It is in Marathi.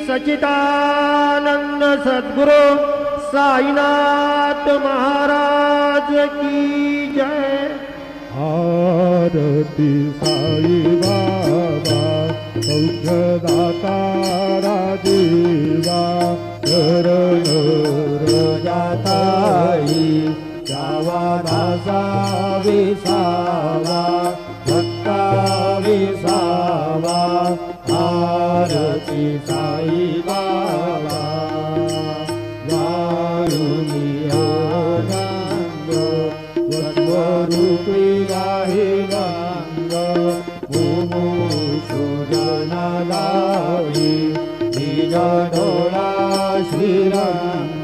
सच्चिदानंद सद्गुरु साईनाथ महाराज की जय। आरती साई बाबा सौख्यदाता राजीवा शरण जाताई जावा दासा विसावा भक्ता विसावा। आरती साई बाबा वारुणी आनंद वत्वरूपी गाही गंग मुमुक्षु जन गावी निज डोळा श्रीरंग